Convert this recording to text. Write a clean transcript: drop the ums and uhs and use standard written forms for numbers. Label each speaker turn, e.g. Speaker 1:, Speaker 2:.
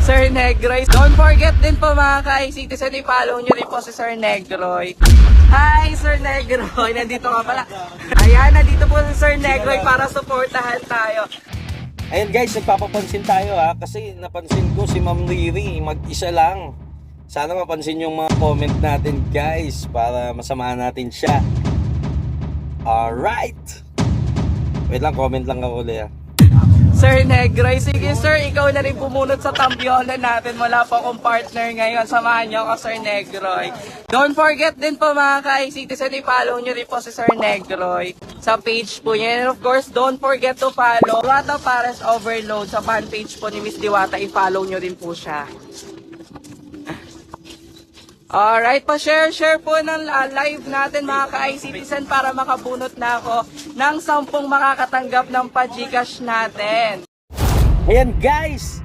Speaker 1: Sir Negroy. Don't forget din po mga ka-citizen, i-follow nyo rin po si Sir Negroy. Hi Sir Negroy, nandito ka pala. Ayan, nandito po si Sir Negroy para supportahan tayo.
Speaker 2: Ayan guys, nagpapapansin tayo kasi napansin ko si Ma'am Riri mag-isa lang. Sana mapansin yung mga comment natin guys para masamahan natin siya. Alright! Wait lang, comment lang ako ulit
Speaker 1: Sir Negroy, sige sir, ikaw na rin pumunot sa tambyola natin. Wala po akong partner ngayon. Samahan nyo ako, Sir Negroy. Don't forget din po mga ka-citizen, i-follow nyo rin po si Sir Negroy sa page po niya. And of course, don't forget to follow Diwata Pares Overload sa fan page po ni Miss Diwata. I-follow nyo rin po siya. Alright, pa-share po ng live natin mga ka-citizen para makabunot na ako ng 10 makakatanggap ng pa-Gcash natin.
Speaker 2: Ayan guys!